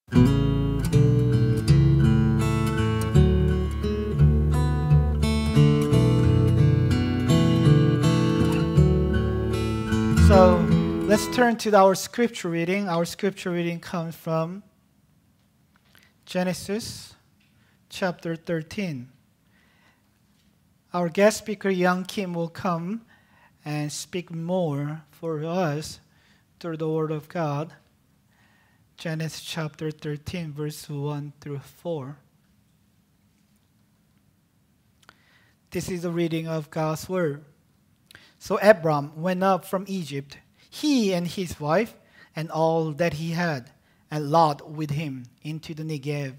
So let's turn to our scripture reading. Our scripture reading comes from Genesis chapter 13. Our guest speaker, Young Kim, will come and speak more for us through the Word of God. Genesis chapter 13, verse 1 through 4. This is the reading of God's Word. So Abram went up from Egypt, he and his wife, and all that he had, and Lot with him, into the Negev.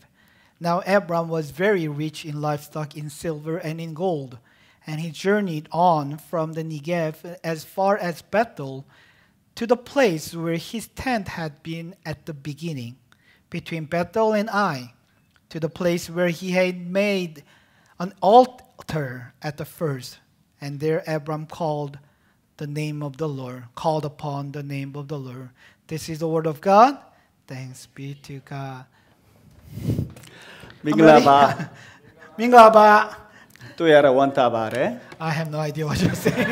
Now Abram was very rich in livestock, in silver and in gold, and he journeyed on from the Negev as far as Bethel, to the place where his tent had been at the beginning, between Bethel and Ai, to the place where he had made an altar at the first. And there Abram called the name of the Lord, called upon the name of the Lord. This is the word of God. Thanks be to God. Minglaba. Minglaba. Tu era wantabare. I have no idea what you're saying.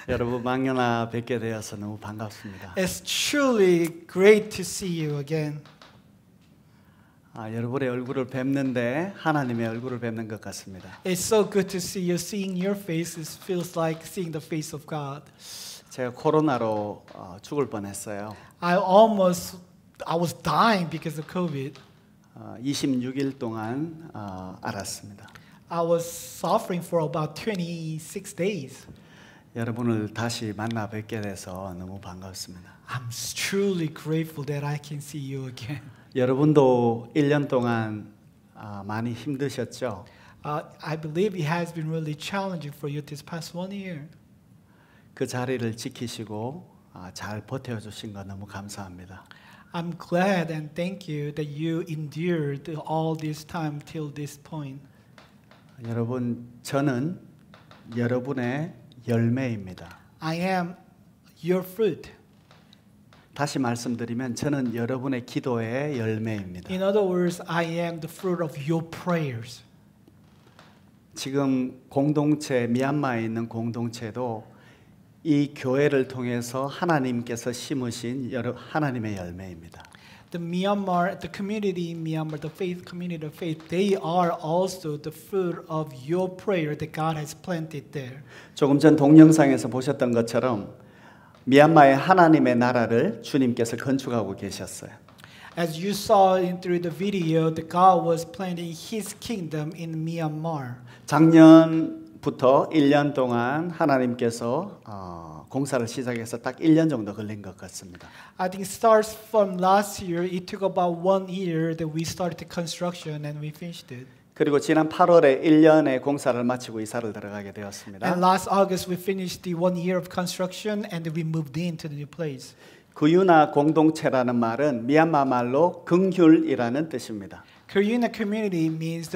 여러분 만나나 뵙게 되어서 너무 반갑습니다. It's truly great to see you again. 여러분의 얼굴을 뵙는데 하나님의 얼굴을 뵙는 것 같습니다. It's so good to see you. Seeing your faces feels like seeing the face of God. 제가 코로나로 죽을 뻔했어요. I was dying because of COVID. 26일 동안 알았습니다. I was suffering for about 26 days. 여러분을 다시 만나 뵙게 돼서 너무 반갑습니다. I'm truly grateful that I can see you again. 여러분도 1년 동안 많이 힘드셨죠? I believe it has been really challenging for you this past 1 year. 그 자리를 지키시고 잘 버텨주신 거 너무 감사합니다. I'm glad and thank you that you endured all this time till this point. 여러분, 저는 여러분의 열매입니다. I am your fruit. 다시 말씀드리면 저는 여러분의 기도의 열매입니다. In other words, I am the fruit of your prayers. 지금 공동체, 미얀마에 있는 공동체도 이 교회를 통해서 하나님께서 심으신 하나님의 열매입니다. The community in Myanmar, the faith community of faith, they are also the fruit of your prayer that God has planted there. 조금 전 동영상에서 보셨던 것처럼 미얀마의 하나님의 나라를 주님께서 건축하고 계셨어요. As you saw through the video, that God was planting His kingdom in Myanmar. 작년부터 1년 동안 하나님께서 공사를 시작해서 딱 1년 정도 걸린 것 같습니다. I think it starts from last year. It took about 1 year that we started the construction and we finished it. 그리고 지난 8월에 1년의 공사를 마치고 이사를 들어가게 되었습니다. And last August we finished the 1 year of construction and we moved into the new place. 구유나 공동체라는 말은 미얀마 말로 긍휼이라는 뜻입니다. Kuyuna community means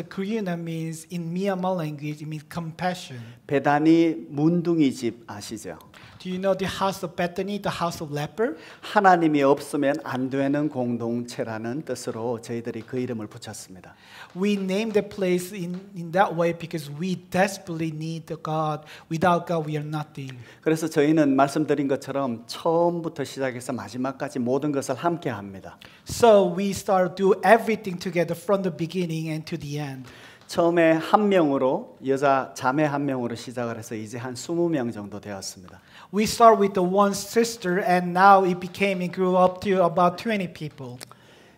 in Myanmar language it means compassion. 베다니 문둥이 집 아시죠? Do you know the house of Bethany, the house of leper? 하나님이 없으면 안 되는 공동체라는 뜻으로 저희들이 그 이름을 붙였습니다. We named the place in that way because we desperately need the God. Without God, we are nothing. 그래서 저희는 말씀드린 것처럼 처음부터 시작해서 마지막까지 모든 것을 함께 합니다. So we start do everything together from the beginning and to the end. 처음에 한 명으로 여자 자매 한 명으로 시작을 해서 이제 한 20명 정도 되었습니다. We start with the one sister and now it grew up to about 20 people.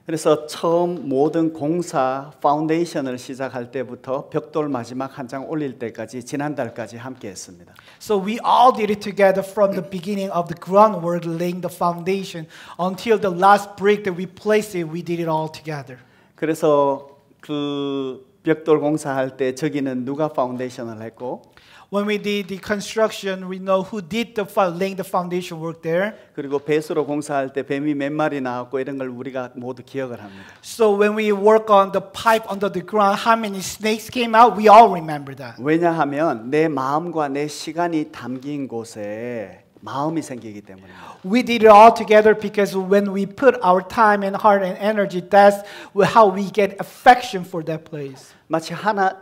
그래서 처음 모든 공사 파운데이션을 시작할 때부터 벽돌 마지막 한 장 올릴 때까지 지난달까지 함께 했습니다. So we all did it together from the beginning of the groundwork, laying the foundation until the last brick that we placed it, we did it all together. 그래서 그 벽돌 공사할 때 저기는 누가 파운데이션을 했고 When we did the construction, we know who did laying the foundation work there. 그리고 배수로 공사할 때 뱀이 몇 마리 나왔고 이런 걸 우리가 모두 기억을 합니다. So when we work on the pipe under the ground, how many snakes came out, we all remember that. 왜냐하면 내 마음과 내 시간이 담긴 곳에 마음이 생기기 때문입니다. We did it all together because when we put our time and heart and energy, that's how we get affection for that place. 마치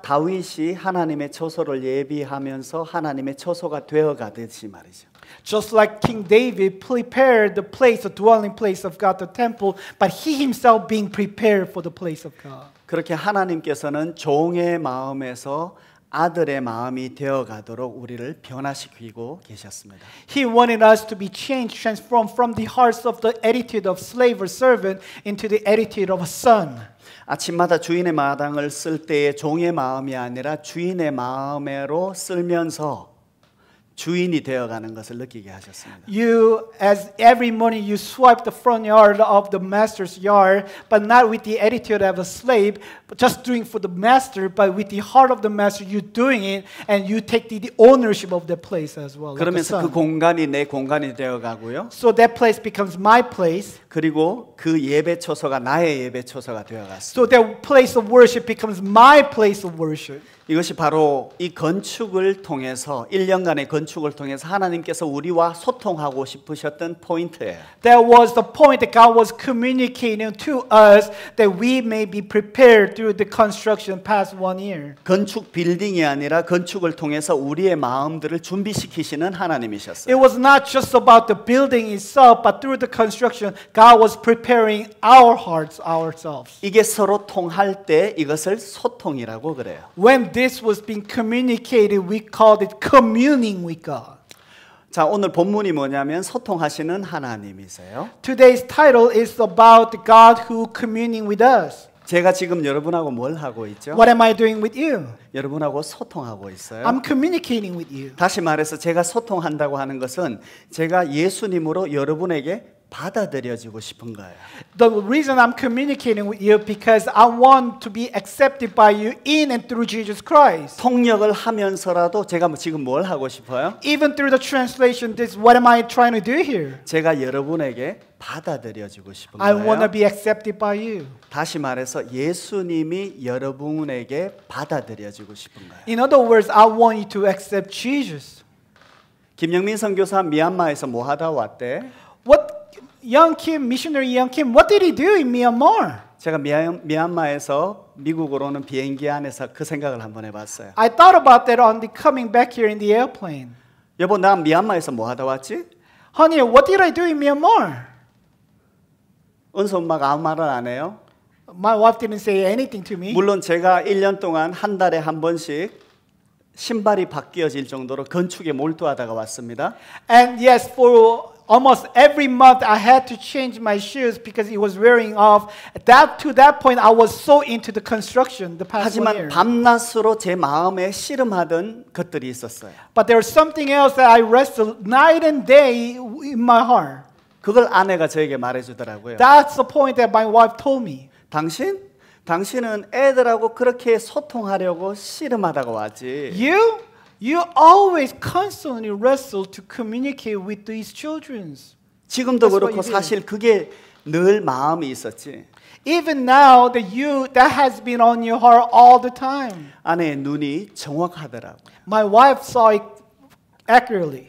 다윗이 하나님의 처소를 예비하면서 하나님의 처소가 되어 가듯이 말이죠. Just like King David prepared the place, the dwelling place of God, the temple, but he himself being prepared for the place of God. 그렇게 하나님께서는 종의 마음에서 아들의 마음이 되어 가도록 우리를 변화시키고 계셨습니다. He wanted us to be changed, transformed from the hearts of the attitude of slave or servant into the attitude of a son. 아침마다 주인의 마당을 쓸 때에 종의 마음이 아니라 주인의 마음으로 쓸면서 주인이 되어가는 것을 느끼게 하셨습니다. You, as every morning you swipe the front yard of the master's yard, but not with the attitude of a slave, but just doing for the master, but with the heart of the master, you doing it, and you take the ownership of that place as well. 그러면서 그 공간이 내 공간이 되어가고요. So that place becomes my place. 그리고 그 예배 처소가 나의 예배 처소가 되어갔습니다. So that place of worship becomes my place of worship. 이것이 바로 이 건축을 통해서 1년간의 건축을 통해서 하나님께서 우리와 소통하고 싶으셨던 포인트예요. That was the point that God was communicating to us that we may be prepared through the construction past 1 year. 건축 빌딩이 아니라 건축을 통해서 우리의 마음들을 준비시키시는 하나님이셨어요. It was not just about the building itself, but through the construction, God was preparing our hearts ourselves. 이게 서로 통할 때 이것을 소통이라고 그래요. When this was being communicated, we called it communing with God. 자, 오늘 본문이 뭐냐면 소통하시는 하나님이세요. Today's title is about God who communing with us. 제가 지금 여러분하고 뭘 하고 있죠? What am I doing with you? 여러분하고 소통하고 있어요. I'm communicating with you. 다시 말해서 제가 소통한다고 하는 것은 제가 예수님으로 여러분에게 받아들여지고 싶은 거예요. The reason I'm communicating with you because I want to be accepted by you in and through Jesus Christ. 통역을 하면서라도 제가 지금 뭘 하고 싶어요? Even through the translation, this what am I trying to do here? 제가 여러분에게 받아들여지고 싶은 I want to 거예요. be accepted by you. 다시 말해서 예수님이 여러분에게 받아들여지고 싶은 거예요. In other words, I want you to accept Jesus. 김영민 선교사 미얀마에서 뭐 하다 왔대? What missionary Young Kim, what did he do in Myanmar? 제가 미얀마에서 미국으로는 비행기 안에서 그 생각을 한번 해봤어요. I thought about that on the coming back here in the airplane. 여보, 나 미얀마에서 뭐 하다 왔지? Honey, what did I do in Myanmar? 은수 엄마가 아무 말을 안 해요. My wife didn't say anything to me. 물론 제가 1년 동안 한 달에 한 번씩 신발이 바뀌어질 정도로 건축에 몰두하다가 왔습니다. And yes, for almost every month I had to change my shoes because it was wearing off. To that point, I was so into the construction the past 1 하지만 year. 밤낮으로 제 마음에 씨름하던 것들이 있었어요. But there was something else that I wrestled night and day in my heart. 그걸 아내가 저에게 말해주더라고요. That's the point that my wife told me. 당신은 애들하고 그렇게 소통하려고 씨름하다가 왔지. You always constantly wrestle to communicate with these children. 지금도 That's what 그렇고 you did. 사실 그게 늘 마음이 있었지. Even now that has been on your heart all the time. 아내의 눈이 정확하더라고요. My wife saw it accurately.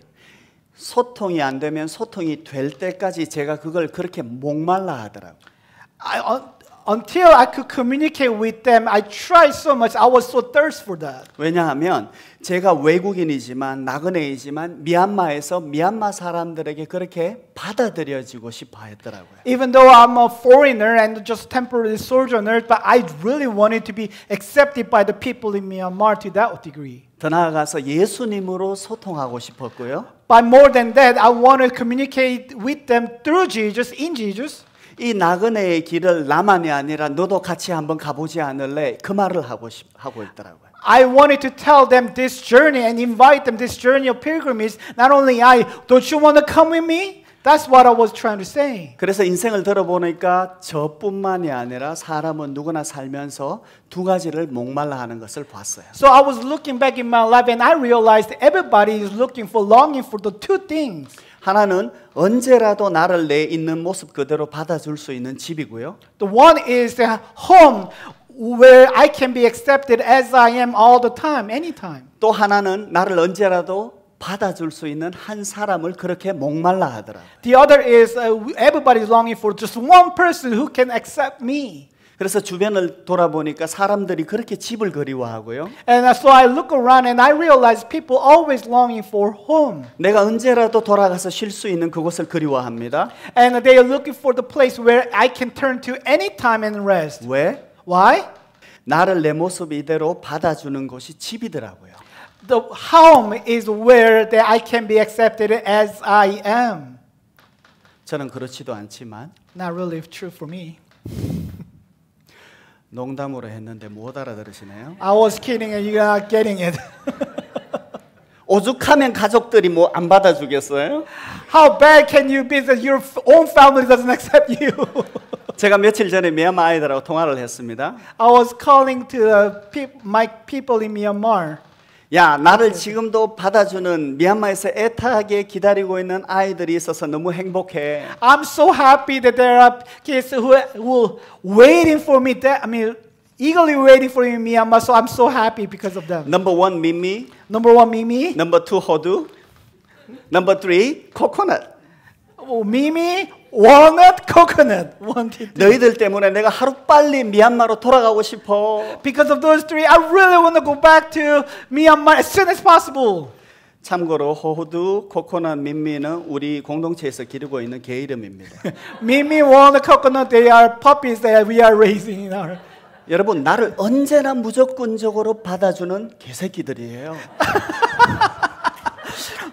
소통이 안 되면 소통이 될 때까지 제가 그걸 그렇게 목말라 하더라고요. Until I could communicate with them, I tried so much. I was so thirsty for that. 왜냐하면 제가 외국인이지만 나그네이지만 미얀마에서 미얀마 사람들에게 그렇게 받아들여지고 싶어 했더라고요. Even though I'm a foreigner and just temporary sojourner, but I really wanted to be accepted by the people in Myanmar to that degree. 더 나아가서 예수님으로 소통하고 싶었고요. But more than that, I want to communicate with them through Jesus, in Jesus. 이 나그네의 길을 나만이 아니라 너도 같이 한번 가보지 않을래? 그 말을 하고 있더라고요. I wanted to tell them this journey and invite them this journey of pilgrimage. Not only don't you want to come with me? That's what I was trying to say. 그래서 인생을 들어보니까 저뿐만이 아니라 사람은 누구나 살면서 두 가지를 목말라 하는 것을 봤어요. So I was looking back in my life and I realized everybody is longing for the two things. 하나는 언제라도 나를 내 있는 모습 그대로 받아줄 수 있는 집이고요. The one is the home where I can be accepted as I am all the time, anytime. 또 하나는 나를 언제라도 받아줄 수 있는 한 사람을 그렇게 목말라 하더라고요. The other is everybody is longing for just one person who can accept me. 그래서 주변을 돌아보니까 사람들이 그렇게 집을 그리워하고요. And so I look around and I realize people always longing for home. 내가 언제라도 돌아가서 쉴 수 있는 그곳을 그리워합니다. And they are looking for the place where I can turn to anytime and rest. 왜? Why? 나를 내 모습 이대로 받아주는 곳이 집이더라고요. The home is where that I can be accepted as I am. 저는 그렇지도 않지만 Not really true for me. 농담으로 했는데 못 알아들으시네요. I was kidding and you're not getting it. 오죽하면 가족들이 뭐 안 받아주겠어요? How bad can you be that your own family doesn't accept you? 제가 며칠 전에 미얀마 아이들하고 통화를 했습니다. I was calling to my people in Myanmar. 야, 나를 지금도 받아주는 미얀마에서 애타게 기다리고 있는 아이들이 있어서 너무 행복해. I'm so happy that there are kids who waiting for me. Eagerly waiting for me in Myanmar. So I'm so happy because of them. Number one, 미미. Number one, Mimi. Number two, 호두. Number three, 코코넛. Mimi, walnut, coconut. 너희들 때문에 내가 하루빨리 미얀마로 돌아가고 싶어. Because of those three, I really want to go back to Myanmar as soon as possible. 참고로 호두, 코코넛, 민미는 우리 공동체에서 기르고 있는 개 이름입니다. Mimi, walnut, coconut, they are puppies that we are raising in our. 여러분, 나를 언제나 무조건적으로 받아주는 개새끼들이에요.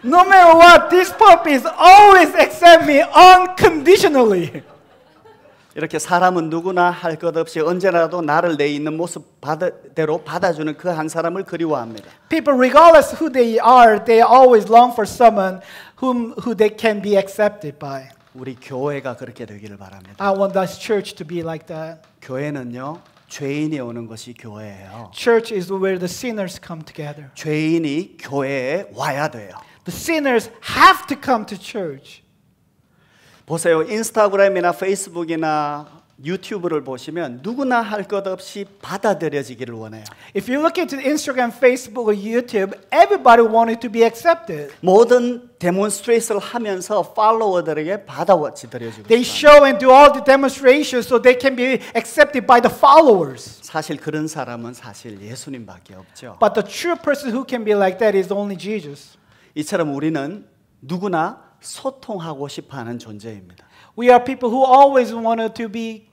No matter what, these puppies always accept me unconditionally. 이렇게 사람은 누구나 할 것 없이 언제라도 나를 내 있는 모습대로 받아주는 그 한 사람을 그리워합니다. People, regardless who they are, they always long for someone who they can be accepted by. 우리 교회가 그렇게 되기를 바랍니다. I want this church to be like that. 교회는요, 죄인이 오는 것이 교회예요. Church is where the sinners come together. 죄인이 교회에 와야 돼요. The sinners have to come to church. 보세요. 인스타그램이나 페이스북이나 유튜브를 보시면 누구나 할 것 없이 받아들여지기를 원해요. If you look into Instagram, Facebook, or YouTube, everybody wanted to be accepted. 모든 데몬스트레이션을 하면서 팔로워들에게 받아들여지고 They 싶어요. show and do all the demonstrations so they can be accepted by the followers. 사실 그런 사람은 사실 예수님밖에 없죠. But the true person who can be like that is only Jesus. 이처럼 우리는 누구나 소통하고 싶어하는 존재입니다. We are people who always wanted to be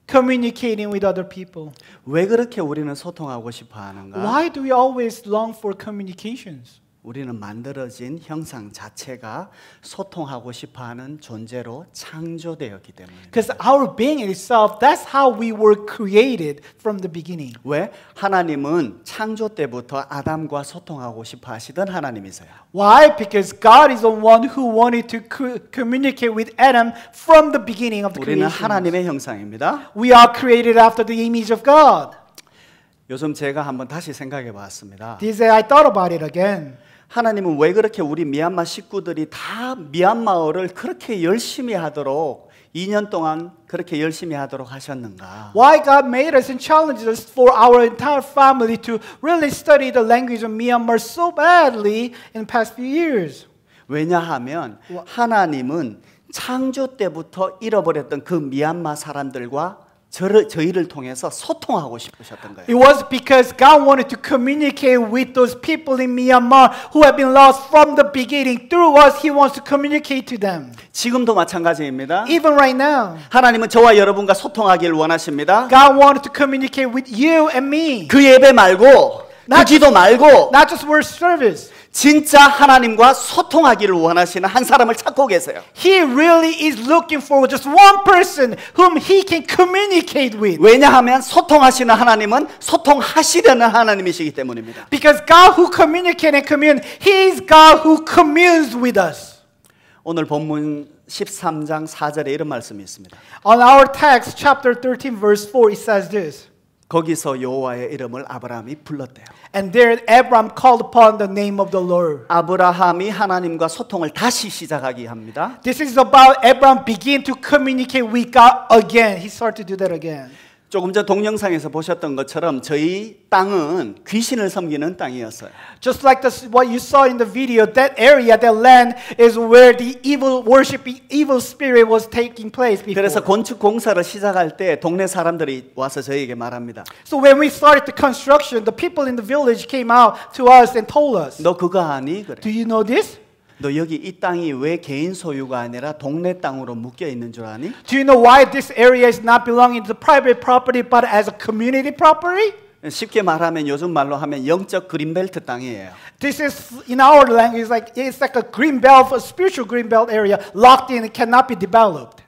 communicating with other people. 왜 그렇게 우리는 소통하고 싶어하는가? Why do we always long for communications? 우리는 만들어진 형상 자체가 소통하고 싶어하는 존재로 창조되었기 때문입니다. Because our being itself, that's how we were created from the beginning. 왜? 하나님은 창조 때부터 아담과 소통하고 싶어 하시던 하나님이세요. Why? Because God is the one who wanted to communicate with Adam from the beginning of the 우리는 creation. 하나님의 형상입니다. We are created after the image of God. 요즘 제가 한번 다시 생각해 봤습니다. This day I thought about it again. 하나님은 왜 그렇게 우리 미얀마 식구들이 다 미얀마어를 그렇게 열심히 하도록 2년 동안 그렇게 열심히 하도록 하셨는가? Why God made us and challenged us for our entire family to really study the language of Myanmar so badly in the past few years? 왜냐하면 하나님은 창조 때부터 잃어버렸던 그 미얀마 사람들과 저희를 통해서 소통하고 싶으셨던 거예요. It was because God wanted to communicate with those people in Myanmar who have been lost from the beginning. Through us, He wants to communicate to them. 지금도 마찬가지입니다. Even right now, 하나님은 저와 여러분과 소통하기를 원하십니다. God wanted to communicate with you and me. 그 예배 말고, 그 기도 말고, Not just word service. 진짜 하나님과 소통하기를 원하시는 한 사람을 찾고 계세요. He really is looking for just one person whom He can communicate with. 왜냐하면 소통하시는 하나님은 소통하시려는 하나님이시기 때문입니다. Because God who communicate and commune, He is God who communes with us. 오늘 본문 13장 4절에 이런 말씀이 있습니다. On our text, chapter 13, verse 4, it says this. 거기서 여호와의 이름을 아브라함이 불렀대요. And there Abraham called upon the name of the Lord. 아브라함이 하나님과 소통을 다시 시작하기 합니다. This is about Abraham begin to communicate with God again. He started to do that again. 조금 전 동영상에서 보셨던 것처럼 저희 땅은 귀신을 섬기는 땅이었어요. Just like what you saw in the video, that area, that land is where the evil worshiping evil spirit was taking place before. 그래서 건축 공사를 시작할 때 동네 사람들이 와서 저에게 말합니다. So when we started the construction, the people in the village came out to us and told us, 너 그거 아니? 그래. "Do you know this? 너 여기 이 땅이 왜 개인 소유가 아니라 동네 땅으로 묶여 있는 줄 아니? Do you know why this area is not belonging to private property but as a community property?" 쉽게 말하면 요즘 말로 하면 영적 그린벨트 땅이에요. This is in our language it's like a green belt, a spiritual green belt area locked in and cannot be developed.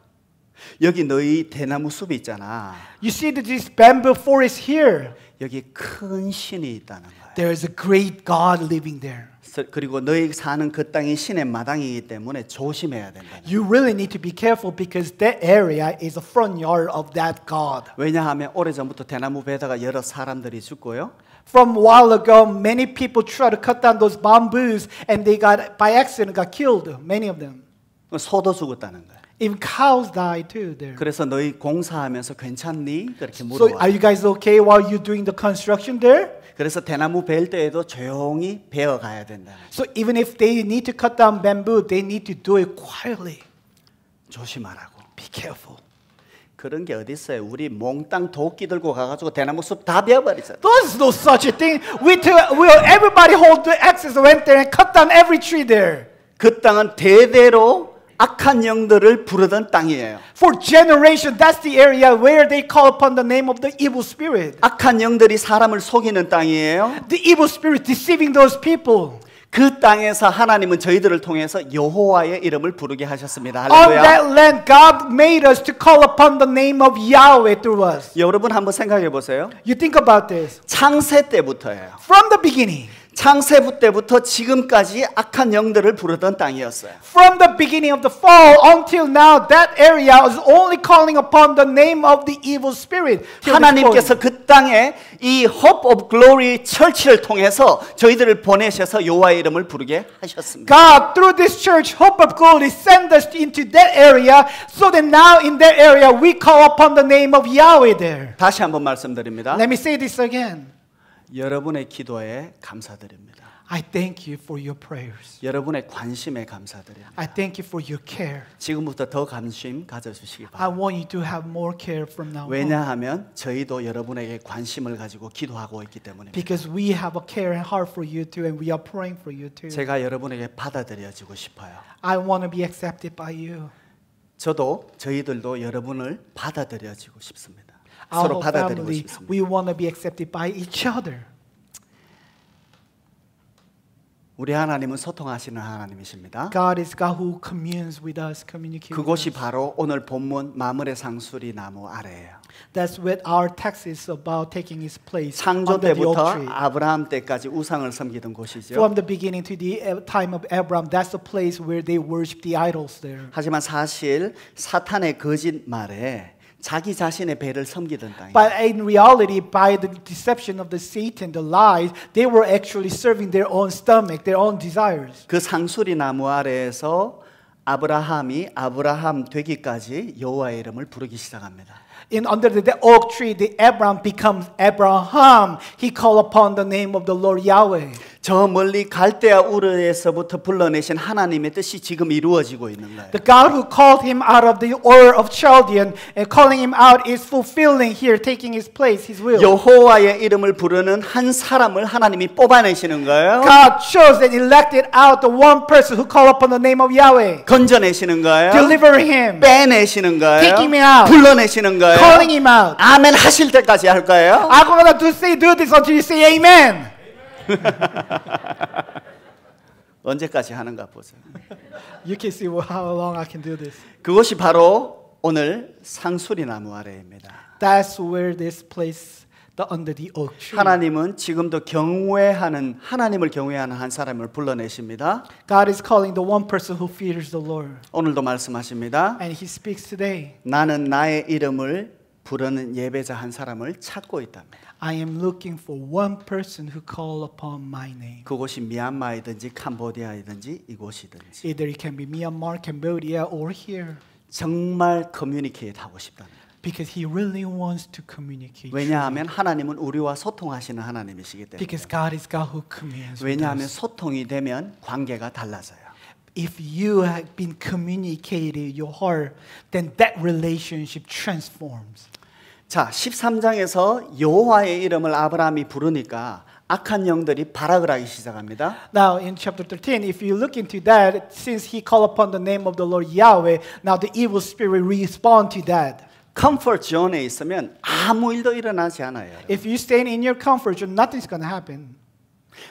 여기 너희 대나무 숲이 있잖아. You see that this bamboo forest here. 여기 큰 신이 있다는 거예요. There is a great God living there. 그리고 너희 사는 그 땅이 신의 마당이기 때문에 조심해야 된다. You really need to be careful because that area is a front yard of that God. 왜냐하면 오래전부터 대나무 베다가 여러 사람들이 죽고요. From a while ago, many people tried to cut down those bamboos and they got, by accident, got killed, many of them. 소도 죽었다는 거예요. Even cows died too there. 그래서 너희 공사하면서 괜찮니? 그렇게 So 물어봐. are you guys okay while you're doing the construction there? 그래서 대나무 벨 때에도 조용히 베어 가야 된다. So even if they need to cut down bamboo, they need to do it quietly. 조심하라고. Be careful. 그런 게 어디 있어요? 우리 몽땅 도끼 들고 가가지고 대나무 숲 다 베어버리잖아. There's no such a thing. Everybody hold the axes, went there and cut down every tree there. 그 땅은 대대로 악한 영들을 부르던 땅이에요. For generation, that's the area where they call upon the name of the evil spirit. 악한 영들이 사람을 속이는 땅이에요. The evil spirit deceiving those people. 그 땅에서 하나님은 저희들을 통해서 여호와의 이름을 부르게 하셨습니다. On 할렐루야. that land, God made us to call upon the name of Yahweh through us. 여러분 한번 생각해 보세요. You think about this. 창세 때부터예요. From the beginning. 창세 때부터 지금까지 악한 영들을 부르던 땅이었어요. From the beginning of the fall until now, that area was only calling upon the name of the evil spirit. 하나님께서 그 땅에 이 Hope of Glory 철치를 통해서 저희들을 보내셔서 여호와의 이름을 부르게 하셨습니다. God, through this church, Hope of Glory, sent us into that area so that now in that area we call upon the name of Yahweh there. 다시 한번 말씀드립니다. Let me say this again. 여러분의 기도에 감사드립니다. I thank you for your prayers. 여러분의 관심에 감사드립니다. I thank you for your care. 지금부터 더 관심 가져주시기 I 바랍니다. want you to have more care from now on. 왜냐하면 저희도 여러분에게 관심을 가지고 기도하고 있기 때문입니다. Because we have a care and heart for you too, and we are praying for you too. 제가 여러분에게 받아들여지고 싶어요. I want to be accepted by you. 저도 저희들도 여러분을 받아들여지고 싶습니다. Our 서로 whole 받아들이고 family, 싶습니다. we want to be accepted by each other. 우리 하나님은 소통하시는 하나님이십니다. God is God who communes with us, communicates with 그곳이 us. 바로 오늘 본문 마물의 상수리 나무 아래예요. That's what our text is about, taking its place 창조 under the oak 때부터 tree. 아브라함 때까지 우상을 섬기던 곳이죠. From the beginning to the time of Abraham, that's the place where they worship the idols there. 하지만 사실 사탄의 거짓말에 자기 자신의 배를 섬기던 땅이에요. But in reality, by the deception of the Satan, the lies, they were actually serving their own stomach, their own desires. 그 상수리 나무 아래에서 아브라함이 아브라함 되기까지 여호와의 이름을 부르기 시작합니다. Under the oak tree, the Abraham becomes Abraham. He called upon the name of the Lord Yahweh. 저 멀리 갈대아 우르에서부터 불러내신 하나님의 뜻이 지금 이루어지고 있는 거예요. The God who called him out of the Ur of Chaldean and calling him out is fulfilling here, taking his place, his will. 여호와의 이름을 부르는 한 사람을 하나님이 뽑아내시는 거예요. God chose and elected out the one person who called upon the name of Yahweh. 건져내시는 거예요. Deliver him. 빼내시는 거예요. Taking him out. 불러내시는 거예요. Calling him out. 아멘 하실 때까지 할 거예요. I'm going to do this until you say amen. 언제까지 하는가 보세요. You can see how long I can do this. 그것이 바로 오늘 상수리 나무 아래입니다. That's where this place, under the oak tree. 하나님은 지금도 하나님을 경외하는 한 사람을 불러내십니다. God is calling the one person who fears the Lord. 오늘도 말씀하십니다. And He speaks today. 나는 나의 이름을 부르는 예배자 한 사람을 찾고 있답니다. I am looking for one person who call upon my name. 그곳이 미얀마이든지 캄보디아이든지 이곳이든지 Either it can be Myanmar, Cambodia, or here. 정말 커뮤니케이트 하고 싶다는 거예요. Because He really wants to communicate. 왜냐하면 하나님은 우리와 소통하시는 하나님이시기 때문에. Because God is God who communicates. 왜냐하면 소통이 되면 관계가 달라져요. If you have been communicating your heart, then that relationship transforms. 자, 13장에서 여호와의 이름을 아브라함이 부르니까 악한 영들이 발악을 하기 시작합니다. Now in chapter 13, if you look into that, since he called upon the name of the Lord Yahweh, now the evil spirit respond to that. 컴포트 존에 있으면 아무 일도 일어나지 않아요. If you stay in your comfort zone, nothing's going to happen.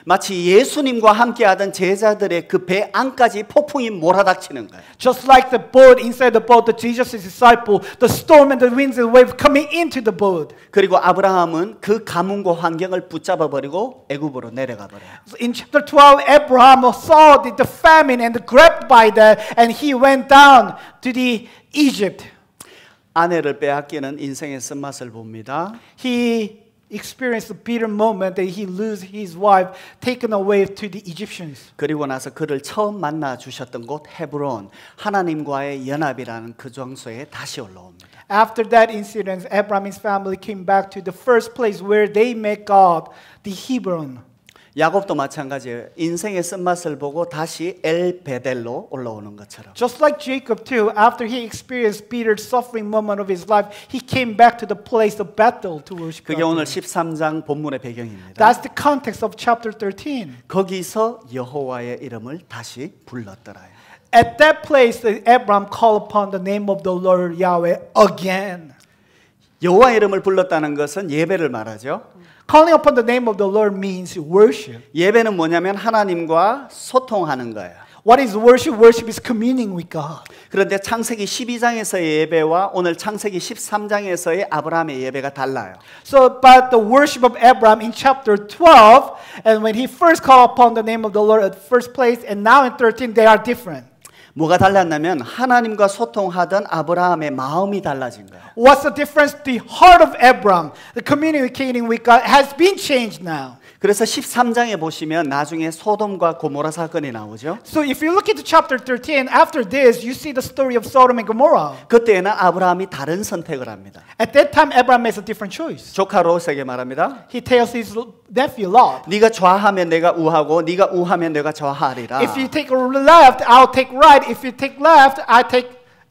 마치 예수님과 함께하던 제자들의 그 배 안까지 폭풍이 몰아닥치는 거예요. Just like the boat inside the boat, the Jesus' disciple, the storm and the winds and wave coming into the boat. 그리고 아브라함은 그 가뭄과 환경을 붙잡아 버리고 애굽으로 내려가 버려요. In chapter 12, Abraham saw the famine and grabbed by that, and he went down to the Egypt. 아내를 빼앗기는 인생의 쓴맛을 봅니다. He experienced a bitter moment that he lose his wife taken away to the Egyptians. 그리고 나서 그를 처음 만나 주셨던 곳 헤브론, 하나님과의 연합이라는 그 장소에 다시 올라옵니다. After that incident, Abraham's family came back to the first place where they met God, the Hebron. 야곱도 마찬가지예요. 인생의 쓴맛을 보고 다시 엘 베델로 올라오는 것처럼. Just like Jacob too, after he experienced bitter suffering moment of his life, he came back to the place of Bethel to worship 그게 오늘 God. 13장 본문의 배경입니다. That's the context of chapter 13. 거기서 여호와의 이름을 다시 불렀더라요. At that place, Abraham called upon the name of the Lord Yahweh again. 여호와 이름을 불렀다는 것은 예배를 말하죠. Calling upon the name of the Lord means worship. 예배는 뭐냐면 하나님과 소통하는 거예요. What is worship? Worship is communing with God. 그런데 창세기 12장에서의 예배와 오늘 창세기 13장에서의 아브라함의 예배가 달라요. So, but the worship of Abraham in chapter 12, and when he first called upon the name of the Lord at first place, and now in 13, they are different. 뭐가 달랐냐면 하나님과 소통하던 아브라함의 마음이 달라진 거예요. What's the difference? The heart of Abraham, the communicating with God, has been changed now. 그래서 13장에 보시면 나중에 소돔과 고모라 사건이 나오죠. So if you look into chapter 13, after this, you see the story of Sodom and Gomorrah. 그때는 아브라함이 다른 선택을 합니다. At that time, Abraham makes a different choice. 조카 롯에게 말합니다. He tells his nephew Lot, 네가 좌하면 내가 우하고 네가 우하면 내가 좌하리라. if you take left, I'll take right. If you take left,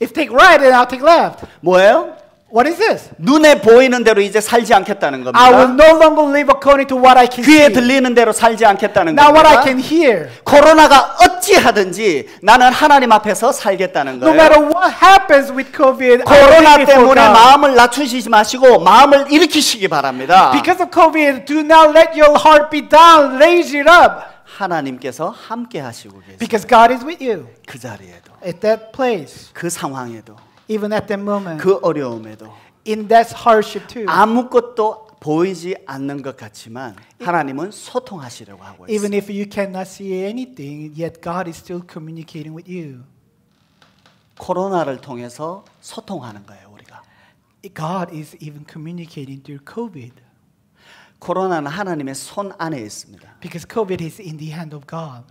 if take right, then I'll take left. 뭐예요? What is this? 눈에 보이는 대로 이제 살지 않겠다는 겁니다. I will no longer live according to what I can 귀에 see. 들리는 대로 살지 않겠다는 Now what I 겁니다. can hear. 코로나가 어찌하든지 나는 하나님 앞에서 살겠다는 No 거예요. matter what happens with COVID, I will 코로나 live for 때문에 God. 마음을 낮추시지 마시고 마음을 일으키시기 바랍니다. Because of COVID, do not let your heart be down. Raise it up. 하나님께서 함께 하시고 계세요. Because God is with you 그 자리에도, at that place, 그 상황에도, even at that moment, 그 어려움에도 in that hardship too. 아무것도 보이지 않는 것 같지만 하나님은 소통하시려고 하고 있어요. Even if you cannot see anything, yet God is still communicating with you. 코로나를 통해서 소통하는 거예요, 우리가. God is even communicating through COVID. 코로나는 하나님의 손 안에 있습니다. Because COVID is in the hand of God.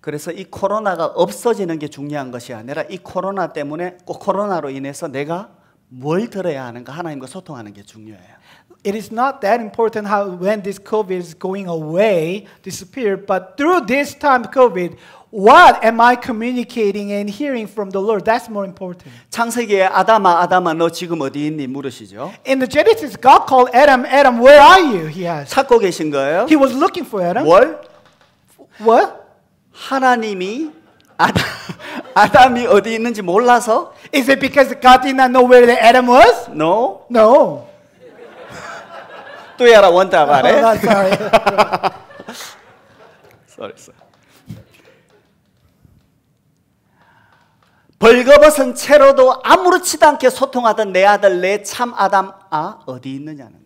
그래서 이 코로나가 없어지는 게 중요한 것이 아니라 이 코로나 때문에 꼭 코로나로 인해서 내가 뭘 들어야 하는가 하나님과 소통하는 게 중요해요. It is not that important how when this COVID is going away, disappear, but through this time COVID, what am I communicating and hearing from the Lord? That's more important. 창세기에 아담아 너 지금 어디 있니 물으시죠. In the Genesis, God called Adam, Adam, where are you? He asked. 찾고 계신 거예요. He was looking for Adam. 뭘? What? 하나님이 아담이 어디 있는지 몰라서? Is it because God did not know where the Adam was? No. No. 또 야라 원다 Oh, 말해. no, sorry. sorry. 벌거벗은 채로도 아무렇지도 않게 소통하던 내 아들 내 참 아담아 어디 있느냐는 거예요.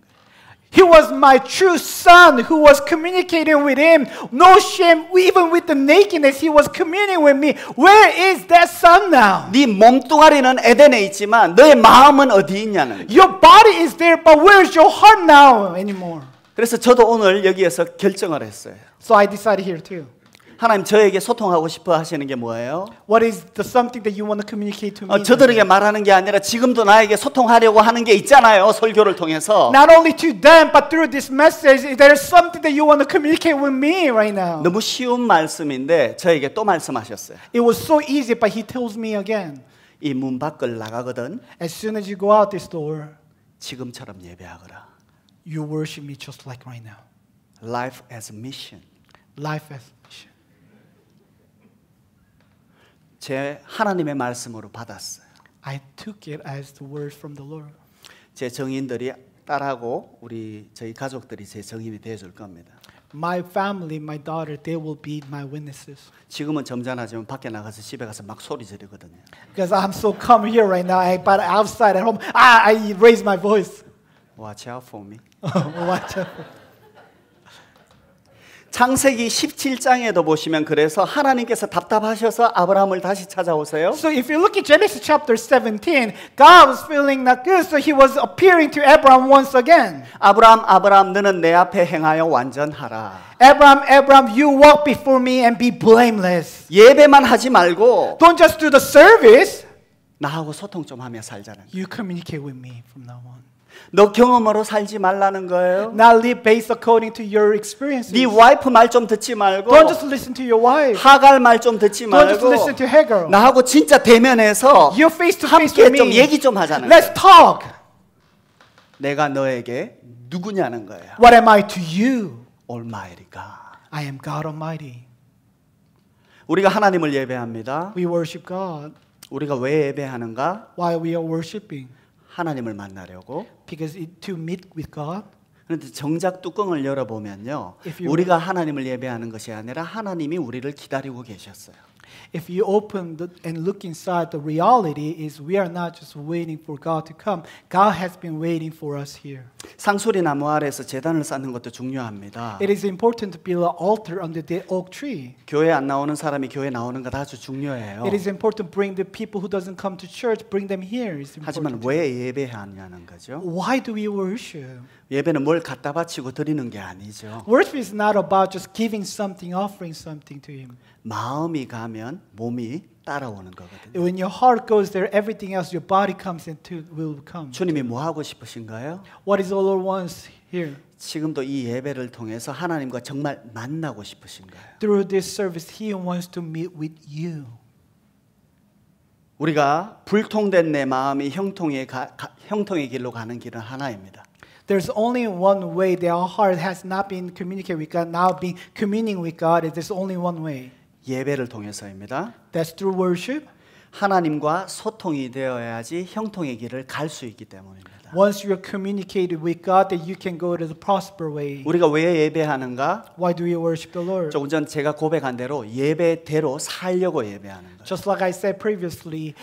He was my true son who was communicating with him. No shame, even with the nakedness, he was communing with me. Where is that son now? 네 몸뚱아리는 에덴에 있지만 너의 마음은 어디 있냐는 거예요. Your body is there, but where's your heart now anymore? 그래서 저도 오늘 여기에서 결정을 했어요. So I decided here too. 하나님 저에게 소통하고 싶어 하시는 게 뭐예요? What is the something that you want to communicate to me? 저들에게 말하는 게 아니라 지금도 나에게 소통하려고 하는 게 있잖아요. 설교를 통해서. Not only to them, but through this message, there is something that you want to communicate with me right now. 너무 쉬운 말씀인데 저에게 또 말씀하셨어요. It was so easy, but he tells me again. 이 문 밖을 나가거든 As soon as you go out this door, 지금처럼 예배하거라. you worship me just like right now. Life as mission. Life as mission. 제 하나님의 말씀으로 받았어요. I took it as the word from the Lord. 제 정인들이 딸하고 저희 가족들이 제 정인이 되어줄 겁니다. My family, my daughter, they will be my witnesses. 지금은 점잖하지만 밖에 나가서 집에 가서 막 소리 지르거든요. Because I'm so calm here right now, but outside at home, I raise my voice. Watch out for me. Watch out. 창세기 17장에도 보시면 그래서 하나님께서 답답하셔서 아브라함을 다시 찾아오세요. So if you look at Genesis chapter 17, God was feeling not good, so he was appearing to Abraham once again. 아브라함 너는 내 앞에 행하여 완전하라. Abraham, you walk before me and be blameless. 예배만 하지 말고 Don't just do the service. 나하고 소통 좀 하며 살자는 거예요. You communicate with me from now on. 너 경험으로 살지 말라는 거예요. Not live based according to your experiences. 네 와이프 말 좀 듣지 말고 Don't just listen to your wife. 하갈 말 좀 듣지 Don't just 말고 listen to Hagar. 나하고 진짜 대면해서 You're face to face 함께 with 좀 me. 얘기 좀 하자는 거예요. Let's talk. 내가 너에게 누구냐는 거예요. What am I to you? Almighty God. I am God Almighty. 우리가 하나님을 예배합니다. We worship God. 우리가 왜 예배하는가? Why we are worshiping? 하나님을 만나려고. Because to meet with God. 그런데 정작 뚜껑을 열어보면요. If you- 우리가 하나님을 예배하는 것이 아니라 하나님이 우리를 기다리고 계셨어요. If you open and look inside, the reality is we are not just waiting for God to come. God has been waiting for us here. 상수리 나무 아래에서 제단을 쌓는 것도 중요합니다. It is important to build an altar under the oak tree. 교회 안 나오는 사람이 교회 나오는 것 아주 중요해요. It is important to bring the people who doesn't come to church, bring them here. It's 하지만 important. 왜 예배하냐는 거죠. Why do we worship? 예배는 뭘 갖다 바치고 드리는 게 아니죠. Worship is not about just giving something, offering something to Him. 마음이 가면 몸이 따라오는 거거든요. When your heart goes there, everything else, your body comes into will come. 주님이 뭐 하고 싶으신가요? What is the Lord wants here? 지금도 이 예배를 통해서 하나님과 정말 만나고 싶으신가요? Through this service, He wants to meet with you. 우리가 불통된 내 마음이 형통의 길로 가는 길은 하나입니다. There's only one way that our heart has not been communicating with God, now being communing with God. There's only one way. 예배를 통해서입니다. That's through worship. 하나님과 소통이 되어야지 형통의 길을 갈 수 있기 때문입니다. Once you're communicated with God, that you can go to the prosper way. 우리가 왜 예배하는가? Why do we worship the Lord? 조금 전 제가 고백한 대로 예배대로 살려고 예배하는 거예요. Just like I said previously,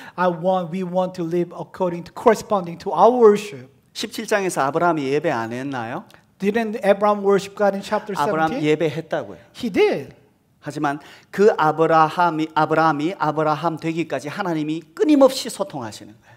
we want to live according to corresponding to our worship. 17장에서 아브라함이 예배 안 했나요? Didn't Abraham worship God in chapter 아브라함 17? 예배했다고요. He did. 하지만 그 아브라함이 아브라함 되기까지 하나님이 끊임없이 소통하시는 거예요.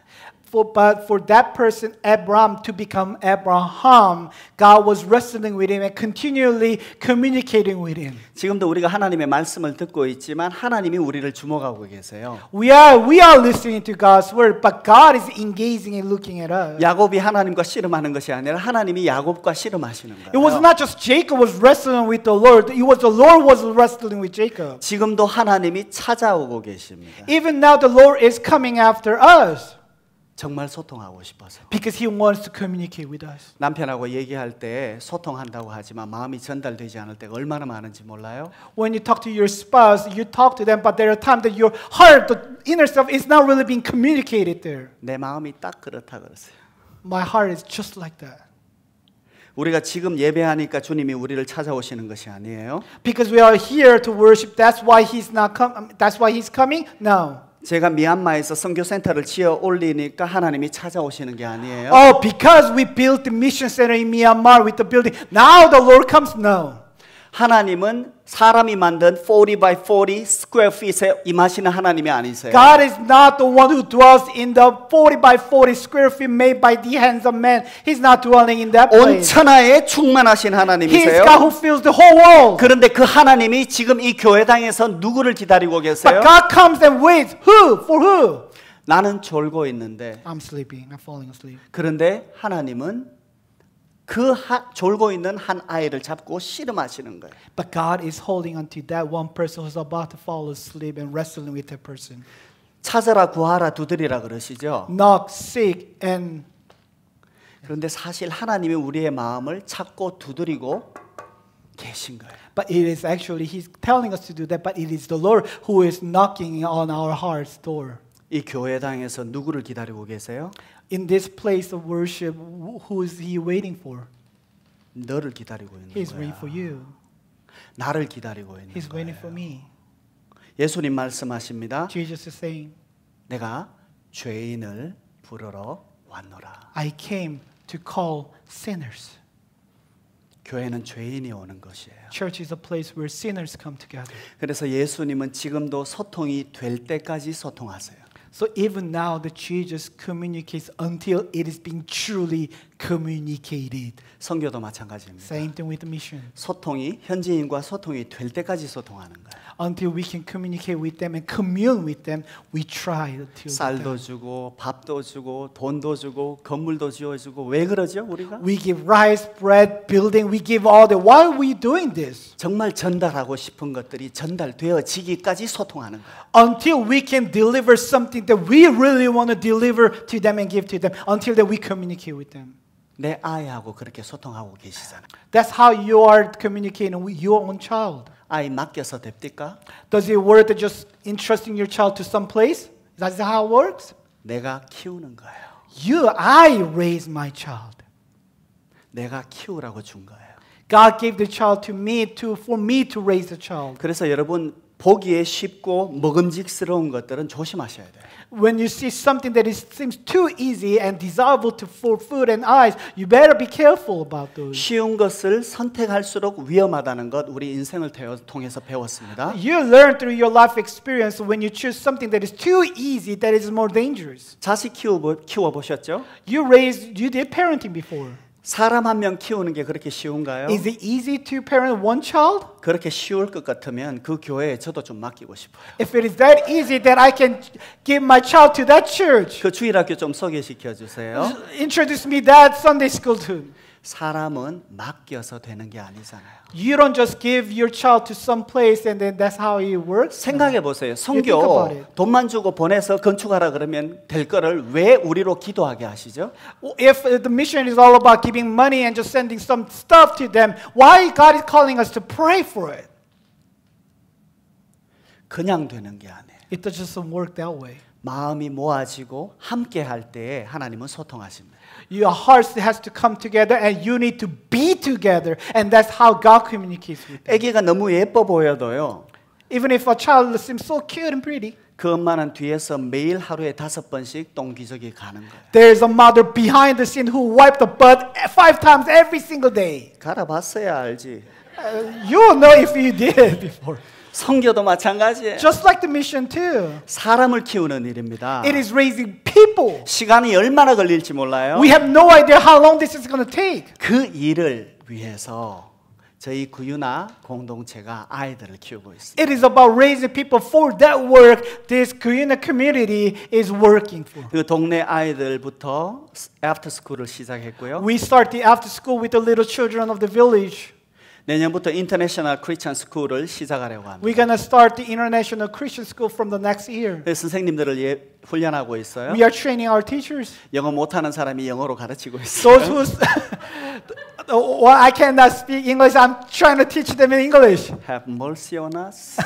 But for that person, Abraham, to become Abraham, God was wrestling with him and continually communicating with him. 지금도 우리가 하나님의 말씀을 듣고 있지만 하나님이 우리를 주목하고 계세요. We are listening to God's word, but God is engaging and looking at us. 야곱이 하나님과 씨름하는 것이 아니라 하나님이 야곱과 씨름하시는 It was 거예요. not just Jacob was wrestling with the Lord, it was the Lord was wrestling with Jacob. 지금도 하나님이 찾아오고 계십니다. Even now the Lord is coming after us 정말 소통하고 싶어서. because He wants to communicate with us. 남편하고 얘기할 때 소통한다고 하지만 마음이 전달되지 않을 때가 얼마나 많은지 몰라요? When you talk to your spouse, you talk to them, but there are times that your heart, the inner self, is not really being communicated there. 내 마음이 딱 그렇다 그랬어요. My heart is just like that. 우리가 지금 예배하니까 주님이 우리를 찾아오시는 것이 아니에요. Because we are here to worship, that's why He's coming? No. 제가 미얀마에서 선교센터를 지어 올리니까 하나님이 찾아오시는 게 아니에요. Because we built the mission center in Myanmar with the building, now the Lord comes? No. 하나님은 사람이 만든 40 by 40 square feet에 임하시는 하나님이 아니세요. God is not the one who dwells in the 40 by 40 square feet made by the hands of man. He's not dwelling in that 온 place. 천하에 충만하신 He is 하나님이세요. God who fills the whole world. 그런데 그 하나님이 지금 이 교회당에서 누구를 기다리고 계세요? But God comes and waits. Who? For who? 나는 졸고 있는데 I'm sleeping. I'm falling asleep. 그런데 하나님은 그 졸고 있는 한 아이를 잡고 씨름하시는 거예요. But God is holding on to that one person who's about to fall asleep and wrestling with that person. 찾아라 구하라 두드리라 그러시죠. Knock, seek, and 그런데 사실 하나님이 우리의 마음을 찾고 두드리고 계신 거예요. but it is actually He's telling us to do that. But it is the Lord who is knocking on our heart's door. 이 교회당에서 누구를 기다리고 계세요? In this place of worship, who is He waiting for? 너를 기다리고 있는 He's 거야. waiting for you. 나를 기다리고 있는 He's waiting 거예요. for me. 예수님 말씀하십니다. Jesus is saying, 내가 죄인을 부르러 왔노라. I came to call sinners. 교회는 죄인이 오는 것이에요. Church is a place where sinners come together. 그래서 예수님은 지금도 소통이 될 때까지 소통하세요. So even now, the Jesus communicates until it is being truly communicated. 선교도 마찬가지입니다. Same thing with the mission. 소통이 현지인과 소통이 될 때까지 소통하는 거예요. Until we can communicate with them and commune with them, we try until 쌀도 주고 밥도 주고 돈도 주고 건물도 지어주고 왜 그러죠 우리가? we give rice, bread, building. We give all that. Why are we doing this? 정말 전달하고 싶은 것들이 전달되어지기까지 소통하는 거예요. Until we can deliver something that we really want to deliver to them and give to them. Until that we communicate with them. 내 아이하고 그렇게 소통하고 계시잖아요. That's how you are communicating with your own child. 아이 맡겨서 됩니까? Does it work that just entrusting your child to some place? That's how it works? 내가 키우는 거예요. I raise my child. 내가 키우라고 준 거예요. God gave the child to me for me to raise the child. 그래서 여러분 보기에 쉽고 먹음직스러운 것들은 조심하셔야 돼요. When you see something that seems too easy and desirable for food and eyes, you better be careful about those. 쉬운 것을 선택할수록 위험하다는 것 우리 인생을 통해서 배웠습니다. You learn through your life experience when you choose something that is too easy, that is more dangerous. 자식 키워보셨죠? You did parenting before. 사람 한 명 키우는 게 그렇게 쉬운가요? Is it easy to parent one child? 그렇게 쉬울 것 같으면 그 교회에 저도 좀 맡기고 싶어요. If it is that easy that I can give my child to that church, 그 주일학교 좀 소개시켜 주세요. introduce me that Sunday school to. 사람은 맡겨서 되는 게 아니잖아요. You don't just give your child to some place and then that's how it works. 생각해 보세요. think about 선교 it. 돈만 주고 보내서 건축하라 그러면 될 거를 왜 우리로 기도하게 하시죠? If the mission is all about giving money and just sending some stuff to them, why God is calling us to pray for it? 그냥 되는 게 아니에요. It doesn't work that way. 마음이 모아지고 함께 할 때에 하나님은 소통하십니다. Your hearts has to come together and you need to be together and that's how God communicates with them. 아기가 너무 예뻐 보여도요. Even if a child seems so cute and pretty, 그 엄마는 뒤에서 매일 하루에 5번씩 똥기저귀 가는 거예요. there's a mother behind the scene who wiped the butt 5 times every single day. 갈아봤어야 알지. You will know if you did it before. 선교도 마찬가지예요. Just like the mission too. 사람을 키우는 일입니다. It is raising people. 시간이 얼마나 걸릴지 몰라요. We have no idea how long this is going to take. 그 일을 위해서 저희 구유나 공동체가 아이들을 키우고 있습니다. It is about raising people for that work this Korean community is working for. 그 동네 아이들부터 애프터 스쿨을 시작했고요. We start the after school with the little children of the village. 내년부터 인터내셔널 크리스천 스쿨을 시작하려고 합니다. We're going to start the international Christian school from the next year. 선생님들을 훈련하고 있어요. We are training our teachers. 영어 못하는 사람이 영어로 가르치고 있어요. Those who well, I cannot speak English. I'm trying to teach them in English. Have mercy on us.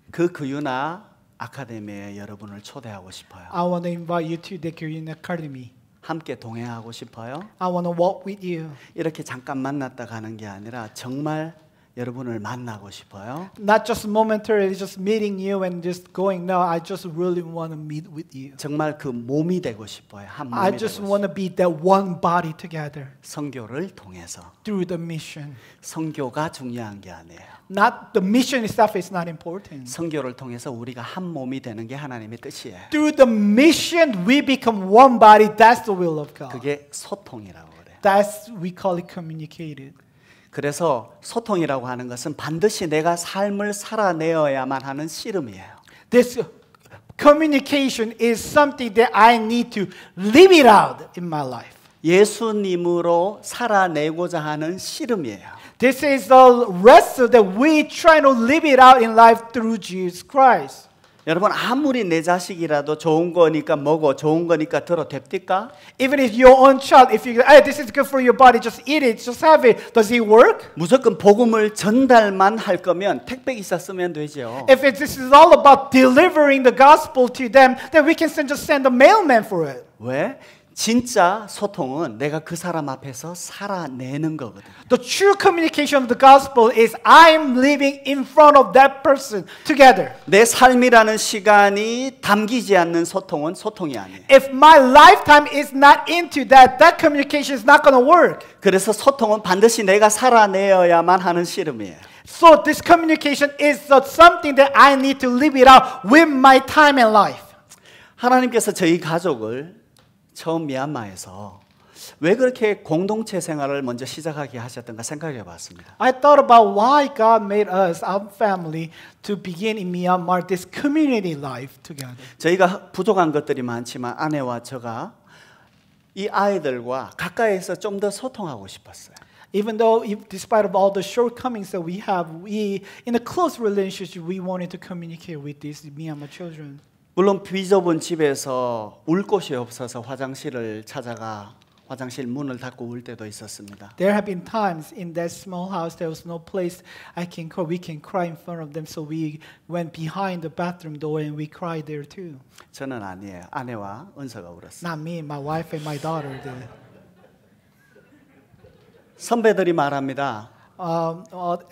그 구유나 아카데미에 여러분을 초대하고 싶어요. I want to invite you to the Korean Academy. 함께 동행하고 싶어요. I want to walk with you. 이렇게 잠깐 만났다 가는 게 아니라 정말 여러분을 만나고 싶어요. Not just momentarily, just meeting you and just going. No, I just really want to meet with you. 정말 그 몸이 되고 싶어요. 한 몸이 I 되고 just 싶어요. want to be that one body together 선교를 통해서. through the mission. 선교가 중요한 게 아니에요. Not the mission itself is not important. 선교를 통해서 우리가 한 몸이 되는 게 하나님의 뜻이에요. Through the mission, we become one body. That's the will of God. 그게 소통이라고 그래요. That's we call it communicated. 그래서 소통이라고 하는 것은 반드시 내가 삶을 살아내어야만 하는 씨름이에요. This communication is something that I need to live it out in my life. 예수님으로 살아내고자 하는 씨름이에요. This is the wrestle that we try to live it out in life through Jesus Christ. 여러분 아무리 내 자식이라도 좋은 거니까 먹어 좋은 거니까 들어 됩니까? Even if your own child, if you, hey, this is good for your body, just eat it, just have it. Does it work? 무조건 복음을 전달만 할 거면 택배 기사 쓰면 되죠. If this is all about delivering the gospel to them, then we can just send a mailman for it. 왜? 진짜 소통은 내가 그 사람 앞에서 살아내는 거거든. The true communication of the gospel is I'm living in front of that person together. 내 삶이라는 시간이 담기지 않는 소통은 소통이 아니에요. If my lifetime is not into that, that communication is not going to work. 그래서 소통은 반드시 내가 살아내어야만 하는 씨름이에요. So this communication is something that I need to live it out with my time and life. 하나님께서 저희 가족을 처음 미얀마에서 왜 그렇게 공동체 생활을 먼저 시작하게 하셨던가 생각해 봤습니다. I thought about why God made us, our family, to begin in Myanmar this community life together. 저희가 부족한 것들이 많지만 아내와 저가 이 아이들과 가까이서 좀 더 소통하고 싶었어요. Even though, despite of all the shortcomings that we have, we, in a close relationship, we wanted to communicate with these Myanmar children. 물론 비좁은 집에서 울 곳이 없어서 화장실을 찾아가 화장실 문을 닫고 울 때도 있었습니다. There have been times in that small house there was no place we can cry in front of them, so we went behind the bathroom door and we cried there too. 저는 아니에요. 아내와 은서가 울었어요. Not me, my wife and my daughter did. 선배들이 말합니다.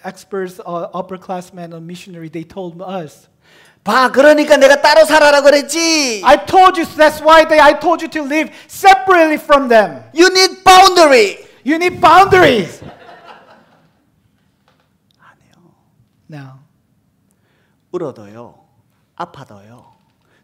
Experts, upperclassmen, and missionary, they told us. 봐, 그러니까 내가 따로 살아라 그랬지. I told you, that's why I told you to live separately from them. You need boundary. You need boundaries. 아니요. No. 울어도요, 아파도요,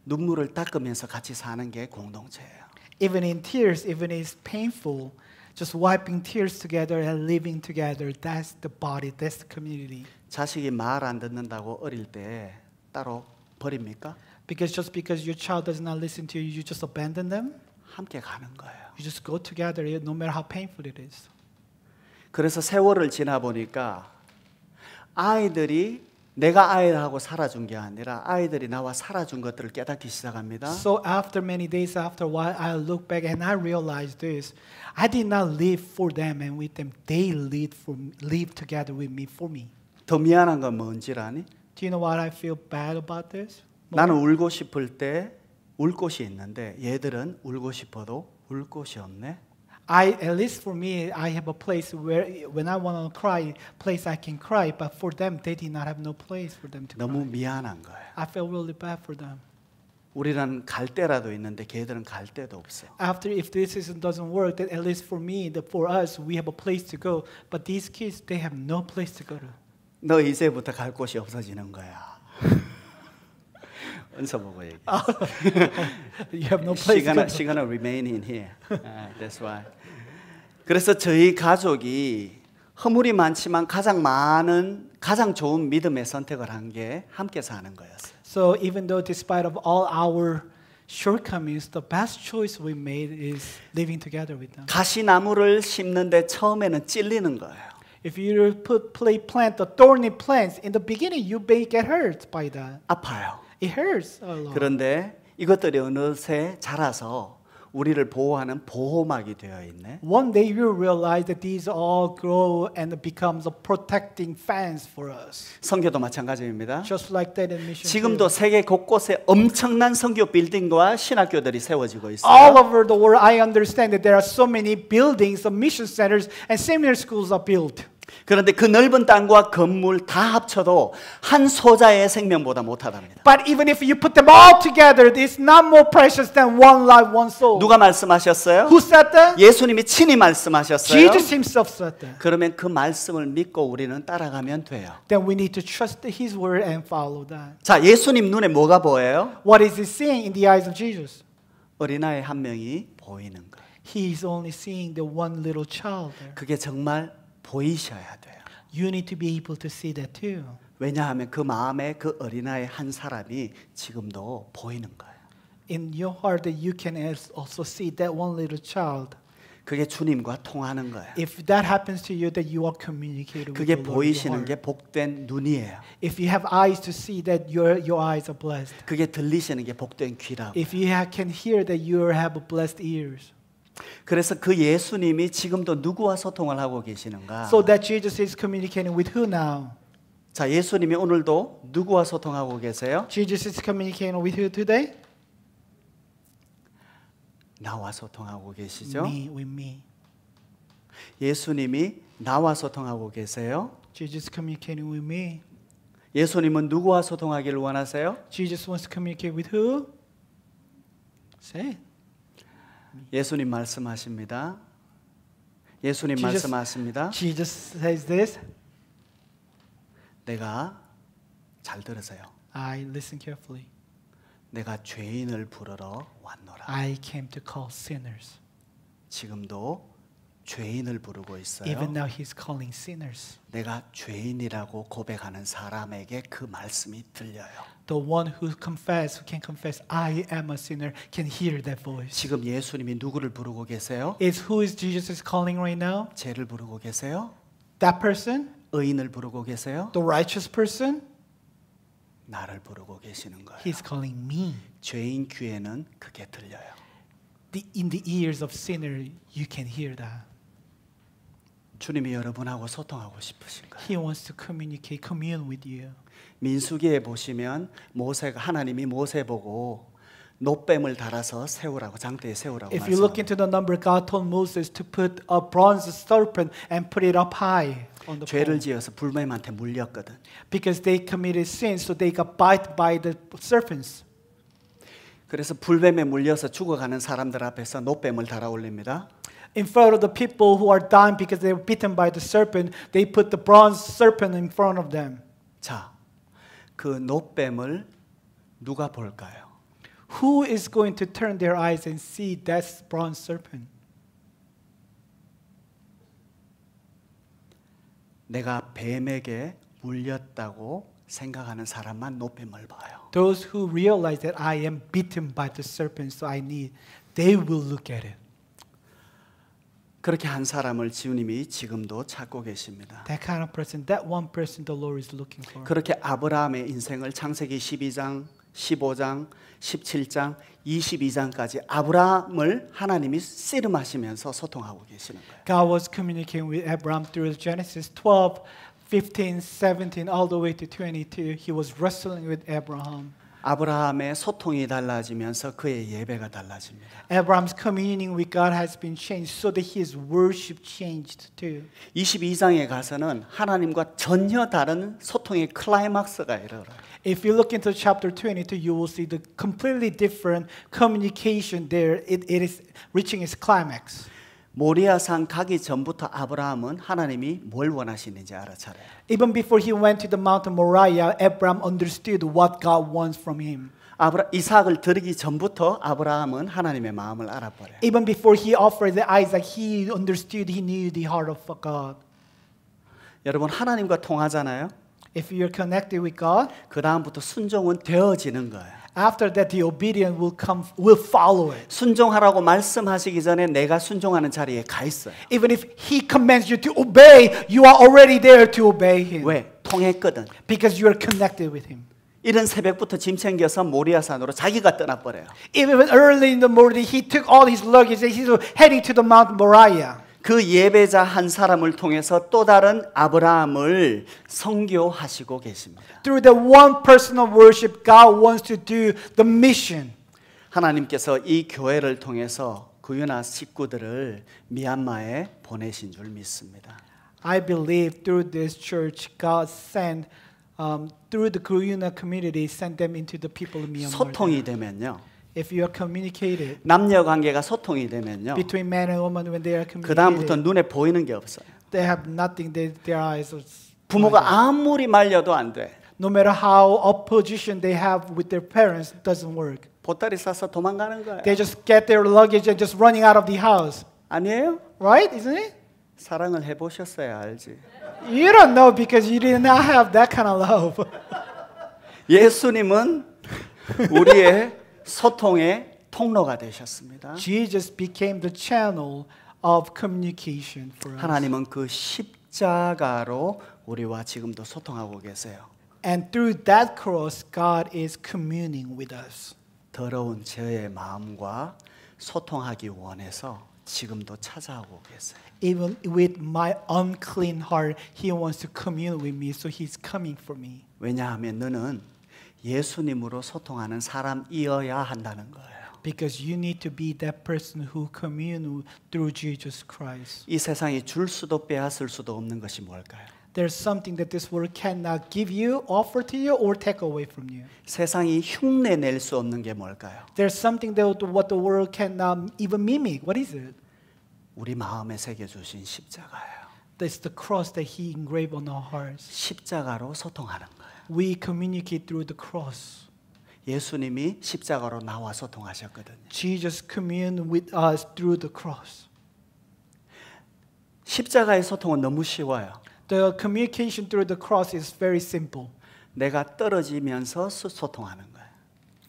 눈물을 닦으면서 같이 사는 게 공동체예요. Even in tears, even it's painful, just wiping tears together and living together, that's the body, that's the community. 자식이 말 안 듣는다고 어릴 때 따로 버립니까? Just because your child does not listen to you, you just abandon them? 함께 가는 거예요. You just go together no matter how painful it is. 그래서 세월을 지나 보니까 아이들이 내가 아이들하고 살아준 게 아니라 아이들이 나와 살아준 것들을 깨닫기 시작합니다. So after many days, after a while, I look back and I realized this. I did not live for them and with them. They live together with me, for me. 더 미안한 건 뭔지 아니? Do you know what I feel bad about this? 나는 울고 싶을 때 울 곳이 있는데 얘들은 울고 싶어도 울 곳이 없네. At least for me, I have a place where when I want to cry, place I can cry. But for them, they did not have no place for them to 너무 cry. 미안한 거예요. I felt really bad for them. 우리는 갈 데라도 있는데 걔들은 갈 데도 없어. After, if this doesn't work, then at least for me, for us, we have a place to go. But these kids, they have no place to go to. 너 이제부터 갈 곳이 없어지는 거야. 은서 보고 얘기해. You have no place to go. She's gonna remain in here. That's why. 그래서 저희 가족이 허물이 많지만 가장 좋은 믿음의 선택을 한 게 함께 사는 거였어요. So even though despite of all our shortcomings, the best choice we made is living together with them. 가시나무를 심는데 처음에는 찔리는 거예요. If you plant the thorny plants, in the beginning you may get hurt by that. 아파요. It hurts a lot. 그런데 이것들이 어느새 자라서 우리를 보호하는 보호막이 되어 있네. One day you realize that these all grow and it becomes a protecting fence for us. 선교도 마찬가지입니다. Just like that in mission. 지금도 세계 곳곳에 엄청난 선교 빌딩과 신학교들이 세워지고 있어요. All over the world, I understand that there are so many buildings, mission centers, and seminary schools are built. 그런데 그 넓은 땅과 건물 다 합쳐도 한 소자의 생명보다 못하답니다. But even if you put them all together, it's not more precious than one life, one soul. 누가 말씀하셨어요? Who said that? 예수님이 친히 말씀하셨어요. Jesus himself said that. 그러면 그 말씀을 믿고 우리는 따라가면 돼요. Then we need to trust his word and follow that. 자, 예수님 눈에 뭐가 보여요? What is he seeing in the eyes of Jesus? 어린아이 한 명이 보이는 거예요. He is only seeing the one little child there. 그게 정말 보이셔야 돼요. You need to be able to see that too. 왜냐하면 그 마음에 그 어린아이 한 사람이 지금도 보이는 거예요. In your heart that you can also see that one little child. 그게 주님과 통하는 거예요. If that happens to you, that you are communicating with 그게 the Lord in your 보이시는 heart. 게 복된 눈이에요. If you have eyes to see that, your eyes are blessed. 그게 들리시는 게 복된 귀라고. If you can hear that, you have blessed ears. 그래서 그 예수님이 지금도 누구와 소통을 하고 계시는가? So that Jesus is communicating with who now? 자, 예수님이 오늘도 누구와 소통하고 계세요? Jesus is communicating with who today? 나와 소통하고 계시죠? Me, with me. 예수님이 나와 소통하고 계세요? Jesus communicating with me. 예수님은 누구와 소통하기를 원하세요? Jesus wants to communicate with who? Say it. 예수님 말씀하십니다. 예수님 말씀하십니다. Jesus says this. 내가 잘 들으세요. I listen carefully. 내가 죄인을 부르러 왔노라. I came to call sinners. 지금도 죄인을 부르고 있어요. Even now he's calling sinners. 내가 죄인이라고 고백하는 사람에게 그 말씀이 들려요. The one who can confess, I am a sinner, can hear that voice. 지금 예수님이 누구를 부르고 계세요? Who is Jesus calling right now? 죄를 부르고 계세요? That person? 의인을 부르고 계세요? The righteous person? 나를 부르고 계시는 거예요. He's calling me. 죄인 귀에는 그게 들려요. In the ears of sinner, you can hear that. 주님이 여러분하고 소통하고 싶으신 거예요. He wants to commune with you. 민수기에 보시면 모세가 하나님이 모세 보고 놋뱀을 달아서 세우라고 장대에 세우라고 If you look 말씀합니다. into the number, God told Moses to put a bronze serpent and put it up high on the 죄를 pole. 지어서 불뱀한테 물렸거든. Because they committed sin, so they got bitten by the serpents. 그래서 불뱀에 물려서 죽어가는 사람들 앞에서 놋뱀을 달아 올립니다. In front of the people who are dying because they were bitten by the serpent, they put the bronze serpent in front of them. 자, 그 놋뱀을 누가 볼까요? Who is going to turn their eyes and see that bronze serpent? 내가 뱀에게 물렸다고 생각하는 사람만 놋뱀을 봐요. Those who realize that I am bitten by the serpent, so they will look at it. 그렇게 한 사람을 주님이 지금도 찾고 계십니다. That kind of person, that one person the Lord is looking for. 그렇게 아브라함의 인생을 창세기 12장, 15장, 17장, 22장까지 아브라함을 하나님이 씨름하시면서 소통하고 계시는 거예요. God was communicating with Abraham through Genesis 12, 15, 17, all the way to 22. He was wrestling with Abraham. 아브라함의 소통이 달라지면서 그의 예배가 달라집니다. Abraham's communing with God has been changed so that his worship changed too. 22장에 가서는 하나님과 전혀 다른 소통의 클라이막스가 일어나요. If you look into chapter 22, you will see the completely different communication there. It is reaching its climax. 모리아산 가기 전부터 아브라함은 하나님이 뭘 원하시는지 알아차려요. Even before he went to the mountain Moriah, Abraham understood what God wants from him. 이삭을 드리기 전부터 아브라함은 하나님의 마음을 알아버려요. Even before he offered the Isaac, he understood, he knew the heart of God. 여러분 하나님과 통하잖아요. If you're connected with God, 그 다음부터 순종은 되어지는 거예요. after that the obedience will follow it. 순종하라고 말씀하시기 전에 내가 순종하는 자리에 가 있어요. Even if he commands you to obey, you are already there to obey him. 왜? 통했거든. Because you are connected with him. 이른 새벽부터 짐 챙겨서 모리아산으로 자기가 떠나버려요. Even early in the morning, he took all his luggage and he's heading to the Mount Moriah. 그 예배자 한 사람을 통해서 또 다른 아브라함을 선교하시고 계십니다. Through the one person of worship, God wants to do the mission. 하나님께서 이 교회를 통해서 구유나 식구들을 미얀마에 보내신 줄 믿습니다. I believe through this church, God sent through the Korean community, sent them into the people of Myanmar. 소통이 되면요. If you are communicated 남녀 관계가 소통이 되면요. between man and woman, when they are 그 다음부터 communicated, 눈에 보이는 게 없어요. they have nothing. Their eyes are 부모가 아무리 말려도 안 돼. no matter how opposition they have with their parents, it doesn't work. 보따리 싸서 도망가는 거예요. They just get their luggage and just running out of the house. 아니에요? Right? Isn't it? 사랑을 해보셨어야 알지. You don't know because you did not have that kind of love. 예수님은 우리의 소통의 통로가 되셨습니다. Jesus became the channel of communication for us. 하나님은 그 십자가로 우리와 지금도 소통하고 계세요. And through that cross, God is communing with us. 더러운 저의 마음과 소통하기 원해서 지금도 찾아오고 계세요. Even with my unclean heart, He wants to commune with me, so He's coming for me. 왜냐하면 너는 예수님으로 소통하는 사람이어야 한다는 거예요. Because you need to be that person who commune through Jesus Christ. 이 세상이 줄 수도 빼앗을 수도 없는 것이 뭘까요? There's something that this world cannot give you, offer to you, or take away from you. 세상이 흉내 낼 수 없는 게 뭘까요? There's something that what the world cannot even mimic. What is it? 우리 마음에 새겨 주신 십자가예요. That's the cross that He engraved on our hearts. 십자가로 소통하는 거예요. We communicate through the cross. 예수님이 십자가로 나와 소통하셨거든요. Jesus communed with us through the cross. 십자가의 소통은 너무 쉬워요. The communication through the cross is very simple. 내가 떨어지면서 소통하는 거예요.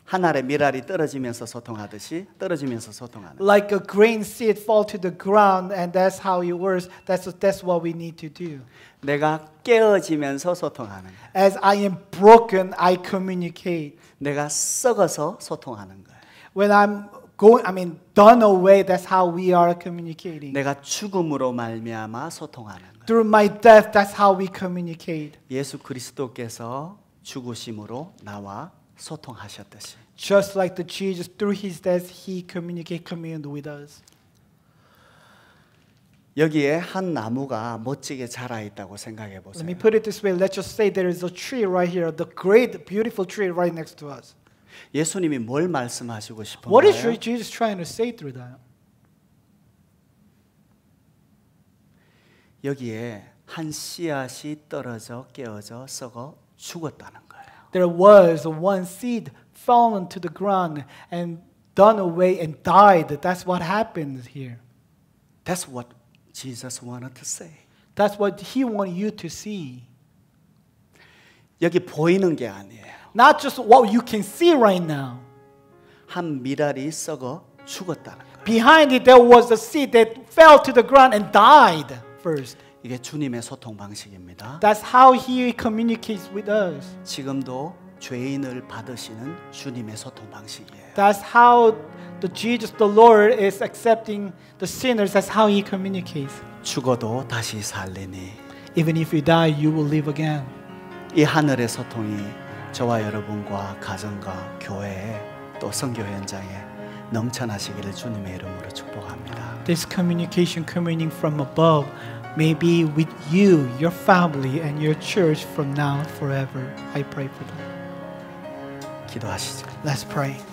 한 알의 밀알이 떨어지면서 소통하듯이 떨어지면서 소통하는 거예요. Like a grain seed fall to the ground, and that's how it works. That's what we need to do. 내가 깨어지면서 소통하는 거예요. As I am broken, I communicate. 내가 썩어서 소통하는 거예요. When I'm done away, that's how we are communicating. 내가 죽음으로 말미암아 소통하는 거예요. Through my death, that's how we communicate. 예수 그리스도께서 죽으심으로 나와 소통하셨듯이 Just like the Jesus, through His death, He communed with us. 여기에 한 나무가 멋지게 자라 있다고 생각해 Let 보세요. me put it this way. Let's just say there is a tree right here, the great, beautiful tree right next to us. 예수님이 뭘 말씀하시고 What is 싶은가요? Jesus trying to say through that? 여기에 한 씨앗이 떨어져 깨어져 썩어 죽었다는 거예요. There was one seed fallen to the ground and done away and died. That's what happened here. That's what Jesus wanted to say. That's what He wanted you to see. 여기 보이는 게 아니에요. Not just what you can see right now. 한 밀알이 썩어 죽었다는 거예요. Behind it, there was a seed that fell to the ground and died first. 이게 주님의 소통 방식입니다. That's how He communicates with us. 지금도 죄인을 받으시는 주님의 소통 방식이에요. That's how the Jesus, the Lord, is accepting the sinners. That's how He communicates. 죽어도 다시 살리니 Even if you die, you will live again. 이 하늘의 소통이 저와 여러분과 가정과 교회에 또 선교 현장에 넘쳐나시기를 주님의 이름으로 축복합니다. This communication coming from above may be with you, your family, and your church from now forever. I pray for them. 기도하시죠. Let's pray.